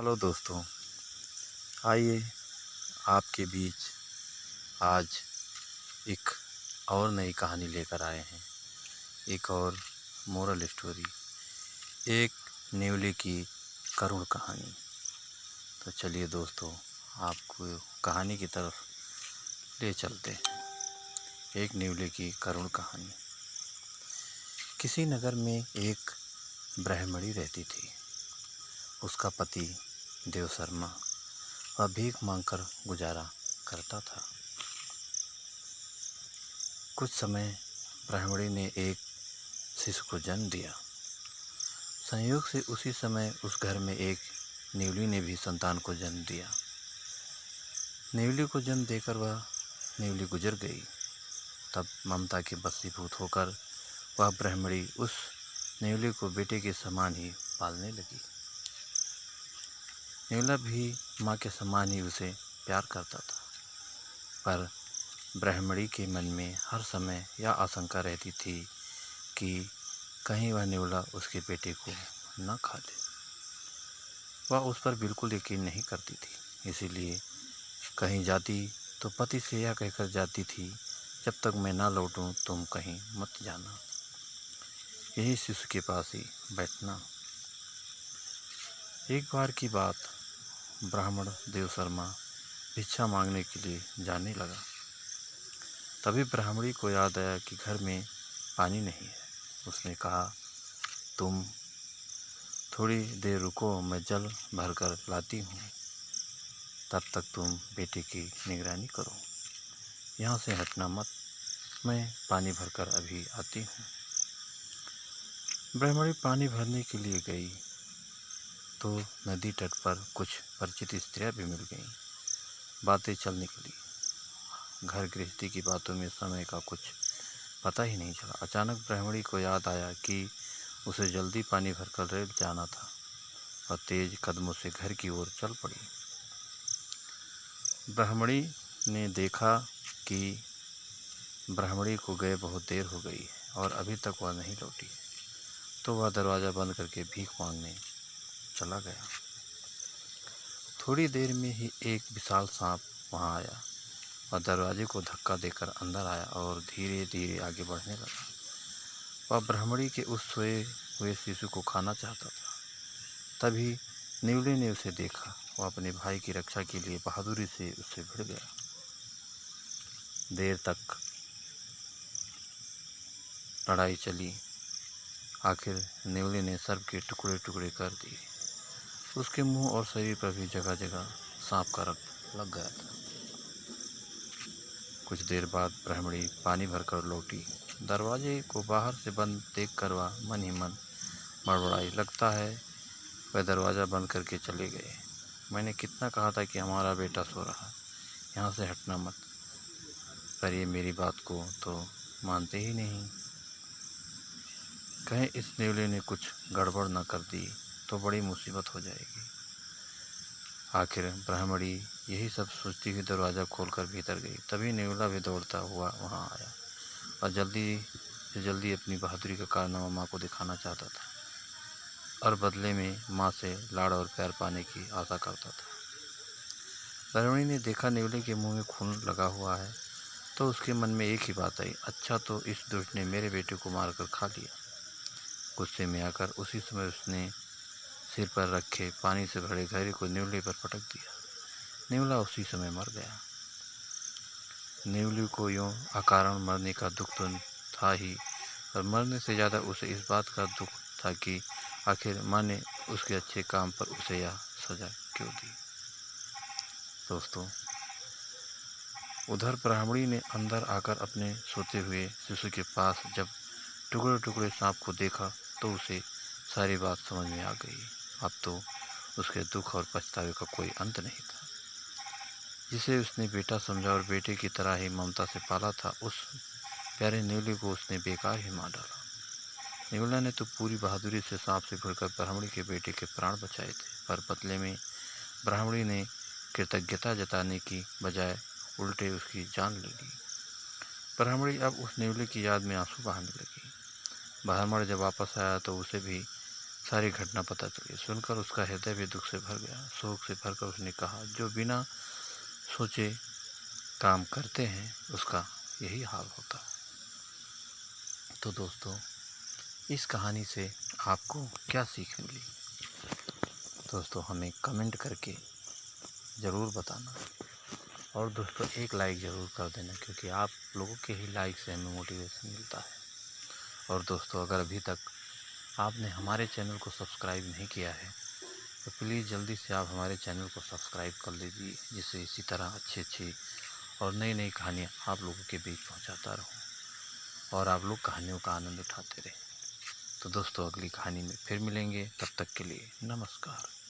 Hello दोस्तों, आइए आपके बीच आज एक और नई कहानी लेकर आए हैं। एक और मोरल स्टोरी, एक न्यूली की करुण कहानी। तो चलिए दोस्तों, आपको कहानी की तरफ ले चलते हैं। एक न्यूली की करुण कहानी। किसी नगर में एक ब्राह्मणी रहती थी। उसका पति देव शर्मा वह भीख मांगकर गुजारा करता था। कुछ समय ब्राह्मणी ने एक शिशु को जन्म दिया। संयोग से उसी समय उस घर में एक न्यूली ने भी संतान को जन्म दिया। न्यूली को जन्म देकर वह न्यूली गुजर गई। तब ममता के वशीभूत होकर वह ब्राह्मणी उस न्यूली को बेटे के समान ही पालने लगी। न्यूला भी माँ के समान ही उसे प्यार करता था, पर ब्राह्मणी के मन में हर समय यह आशंका रहती थी कि कहीं वह न्यूला उसके बेटे को न खा ले। वह उस पर बिल्कुल यकीन नहीं करती थी, इसीलिए कहीं जाती तो पति से यह कहकर जाती थी, जब तक मैं ना लौटूं तुम कहीं मत जाना, यही शिशु के पास ही बैठना। एक बार की बात, ब्राह्मण देव शर्मा भिक्षा मांगने के लिए जाने लगा। तभी ब्राह्मणी को याद आया कि घर में पानी नहीं है। उसने कहा, तुम थोड़ी देर रुको, मैं जल भरकर लाती हूँ, तब तक तुम बेटे की निगरानी करो, यहाँ से हटना मत, मैं पानी भरकर अभी आती हूँ। ब्राह्मणी पानी भरने के लिए गई तो नदी तट पर कुछ परिचित स्त्रियाँ भी मिल गईं। बातें चल निकली। घर गृहस्थी की बातों में समय का कुछ पता ही नहीं चला। अचानक ब्राह्मणी को याद आया कि उसे जल्दी पानी भरकर रेल जाना था और तेज कदमों से घर की ओर चल पड़ी। ब्राह्मणी ने देखा कि ब्राह्मणी को गए बहुत देर हो गई है और अभी तक वह नहीं लौटी है, तो वह दरवाज़ा बंद करके भीख मांगने चला गया। थोड़ी देर में ही एक विशाल सांप वहां आया और दरवाजे को धक्का देकर अंदर आया और धीरे धीरे आगे बढ़ने लगा। वह ब्राह्मणी के उस सोए हुए शिशु को खाना चाहता था। तभी न्यूली ने उसे देखा। वह अपने भाई की रक्षा के लिए बहादुरी से उससे भिड़ गया। देर तक लड़ाई चली। आखिर न्यूली ने सर्प के टुकड़े टुकड़े कर दिए। उसके मुंह और शरीर पर भी जगह जगह सांप का रक्त लग गया था। कुछ देर बाद ब्राह्मणी पानी भरकर लौटी। दरवाजे को बाहर से बंद देखकर वह मन ही मन बड़बड़ाई, लगता है वह दरवाज़ा बंद करके चले गए। मैंने कितना कहा था कि हमारा बेटा सो रहा है, यहाँ से हटना मत, पर ये मेरी बात को तो मानते ही नहीं। कहीं इस न्यूली ने कुछ गड़बड़ न कर दी तो बड़ी मुसीबत हो जाएगी। आखिर ब्राह्मणी यही सब सोचती हुई दरवाज़ा खोलकर भीतर गई। तभी न्यूला भी दौड़ता हुआ वहाँ आया और जल्दी से जल्दी अपनी बहादुरी का कारनामा माँ को दिखाना चाहता था और बदले में माँ से लाड़ और प्यार पाने की आशा करता था। ब्राह्मणी ने देखा न्यूली के मुंह में खून लगा हुआ है तो उसके मन में एक ही बात आई, अच्छा तो इस दुष्ट ने मेरे बेटे को मारकर खा लिया। गुस्से में आकर उसी समय उसने सिर पर रखे पानी से भरे घड़े को न्यूली पर पटक दिया। न्यूला उसी समय मर गया। न्यूली को यूं अकारण मरने का दुख तो था ही, पर मरने से ज़्यादा उसे इस बात का दुख था कि आखिर माँ ने उसके अच्छे काम पर उसे यह सज़ा क्यों दी। दोस्तों, उधर ब्राह्मणी ने अंदर आकर अपने सोते हुए शिशु के पास जब टुकड़े टुकड़े सांप को देखा तो उसे सारी बात समझ में आ गई। अब तो उसके दुख और पछतावे का कोई अंत नहीं था। जिसे उसने बेटा समझा और बेटे की तरह ही ममता से पाला था, उस प्यारे न्यूली को उसने बेकार ही मार डाला। न्यूला ने तो पूरी बहादुरी से सांप से भिड़कर ब्राह्मणी के बेटे के प्राण बचाए थे, पर बदले में ब्राह्मणी ने कृतज्ञता जताने की बजाय उल्टे उसकी जान ले ली। ब्राह्मणी अब उस न्यूली की याद में आंसू बहाने लगी। ब्राह्मण जब वापस आया तो उसे भी सारी घटना पता चली। सुनकर उसका हृदय भी दुख से भर गया। शोक से भरकर उसने कहा, जो बिना सोचे काम करते हैं उसका यही हाल होता है। तो दोस्तों, इस कहानी से आपको क्या सीख मिली? दोस्तों, हमें कमेंट करके ज़रूर बताना। और दोस्तों, एक लाइक ज़रूर कर देना, क्योंकि आप लोगों के ही लाइक से हमें मोटिवेशन मिलता है। और दोस्तों, अगर अभी तक आपने हमारे चैनल को सब्सक्राइब नहीं किया है तो प्लीज़ जल्दी से आप हमारे चैनल को सब्सक्राइब कर लीजिए, जिससे इसी तरह अच्छी और नई नई कहानियाँ आप लोगों के बीच पहुँचाता रहूँ और आप लोग कहानियों का आनंद उठाते रहें। तो दोस्तों, अगली कहानी में फिर मिलेंगे, तब तक के लिए नमस्कार।